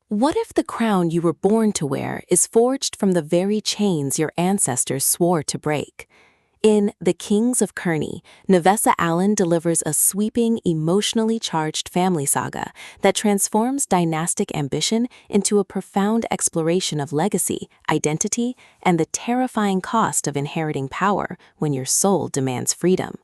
What if the crown you were born to wear is forged from the very chains your ancestors swore to break? In The Kings of Kearny, Navessa Allen delivers a sweeping, emotionally charged family saga that transforms dynastic ambition into a profound exploration of legacy, identity, and the terrifying cost of inheriting power when your soul demands freedom.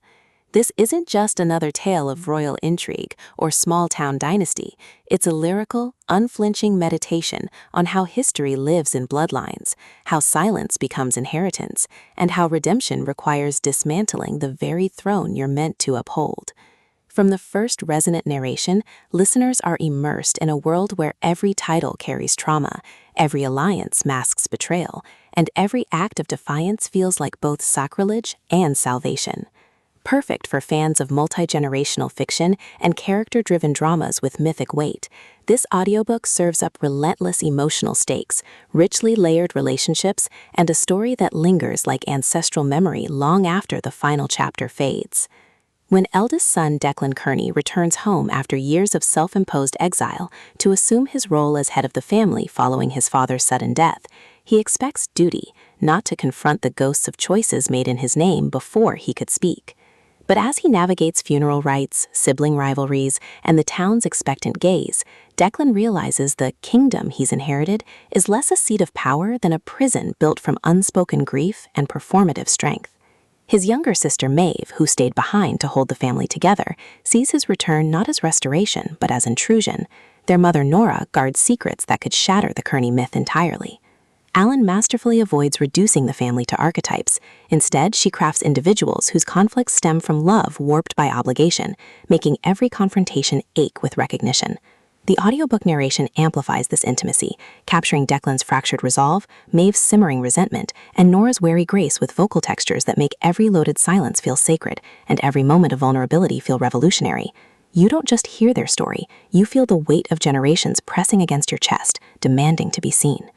This isn't just another tale of royal intrigue or small-town dynasty. It's a lyrical, unflinching meditation on how history lives in bloodlines, how silence becomes inheritance, and how redemption requires dismantling the very throne you're meant to uphold. From the first resonant narration, listeners are immersed in a world where every title carries trauma, every alliance masks betrayal, and every act of defiance feels like both sacrilege and salvation. Perfect for fans of multi-generational fiction and character-driven dramas with mythic weight, this audiobook serves up relentless emotional stakes, richly layered relationships, and a story that lingers like ancestral memory long after the final chapter fades. When eldest son Declan Kearny returns home after years of self-imposed exile to assume his role as head of the family following his father's sudden death, he expects duty, not to confront the ghosts of choices made in his name before he could speak. But as he navigates funeral rites, sibling rivalries, and the town's expectant gaze, Declan realizes the kingdom he's inherited is less a seat of power than a prison built from unspoken grief and performative strength. His younger sister Maeve, who stayed behind to hold the family together, sees his return not as restoration but as intrusion. Their mother Nora guards secrets that could shatter the Kearny myth entirely. Allen masterfully avoids reducing the family to archetypes. Instead, she crafts individuals whose conflicts stem from love warped by obligation, making every confrontation ache with recognition. The audiobook narration amplifies this intimacy, capturing Declan's fractured resolve, Maeve's simmering resentment, and Nora's wary grace with vocal textures that make every loaded silence feel sacred and every moment of vulnerability feel revolutionary. You don't just hear their story, you feel the weight of generations pressing against your chest, demanding to be seen.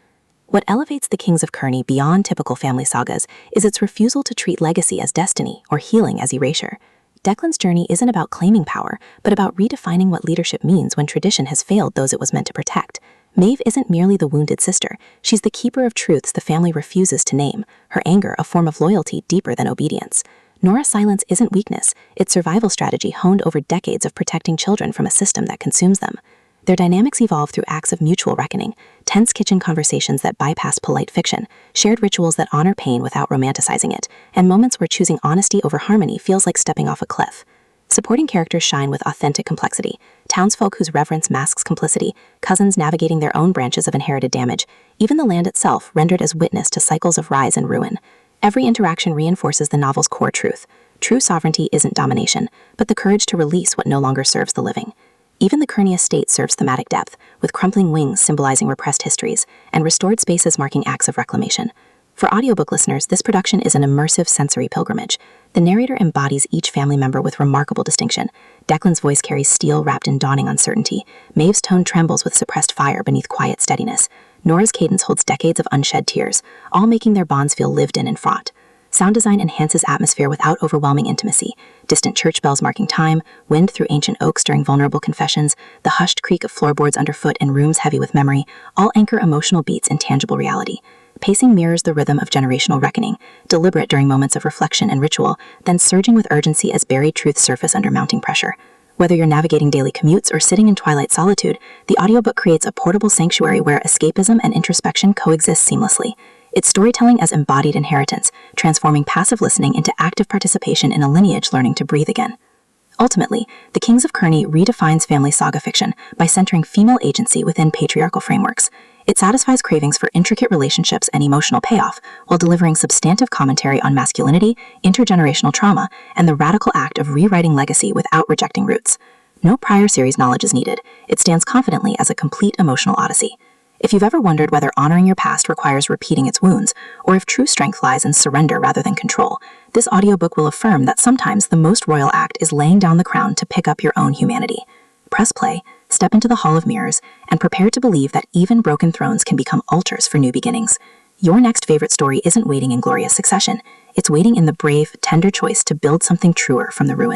What elevates The Kings of Kearny beyond typical family sagas is its refusal to treat legacy as destiny or healing as erasure. Declan's journey isn't about claiming power, but about redefining what leadership means when tradition has failed those it was meant to protect. Maeve isn't merely the wounded sister, she's the keeper of truths the family refuses to name, her anger a form of loyalty deeper than obedience. Nora's silence isn't weakness, it's survival strategy honed over decades of protecting children from a system that consumes them. Their dynamics evolve through acts of mutual reckoning, tense kitchen conversations that bypass polite fiction, shared rituals that honor pain without romanticizing it, and moments where choosing honesty over harmony feels like stepping off a cliff. Supporting characters shine with authentic complexity, townsfolk whose reverence masks complicity, cousins navigating their own branches of inherited damage, even the land itself rendered as witness to cycles of rise and ruin. Every interaction reinforces the novel's core truth. True sovereignty isn't domination, but the courage to release what no longer serves the living. Even the Kearny estate serves thematic depth, with crumpling wings symbolizing repressed histories and restored spaces marking acts of reclamation. For audiobook listeners, this production is an immersive sensory pilgrimage. The narrator embodies each family member with remarkable distinction. Declan's voice carries steel wrapped in dawning uncertainty. Maeve's tone trembles with suppressed fire beneath quiet steadiness. Nora's cadence holds decades of unshed tears, all making their bonds feel lived in and fraught. Sound design enhances atmosphere without overwhelming intimacy. Distant church bells marking time, wind through ancient oaks during vulnerable confessions, the hushed creak of floorboards underfoot in rooms heavy with memory, all anchor emotional beats in tangible reality. Pacing mirrors the rhythm of generational reckoning, deliberate during moments of reflection and ritual, then surging with urgency as buried truths surface under mounting pressure. Whether you're navigating daily commutes or sitting in twilight solitude, the audiobook creates a portable sanctuary where escapism and introspection coexist seamlessly. It's storytelling as embodied inheritance, transforming passive listening into active participation in a lineage learning to breathe again. Ultimately, The Kings of Kearny redefines family saga fiction by centering female agency within patriarchal frameworks. It satisfies cravings for intricate relationships and emotional payoff, while delivering substantive commentary on masculinity, intergenerational trauma, and the radical act of rewriting legacy without rejecting roots. No prior series knowledge is needed. It stands confidently as a complete emotional odyssey. If you've ever wondered whether honoring your past requires repeating its wounds, or if true strength lies in surrender rather than control, this audiobook will affirm that sometimes the most royal act is laying down the crown to pick up your own humanity. Press play, step into the Hall of Mirrors, and prepare to believe that even broken thrones can become altars for new beginnings. Your next favorite story isn't waiting in glorious succession. It's waiting in the brave, tender choice to build something truer from the ruins.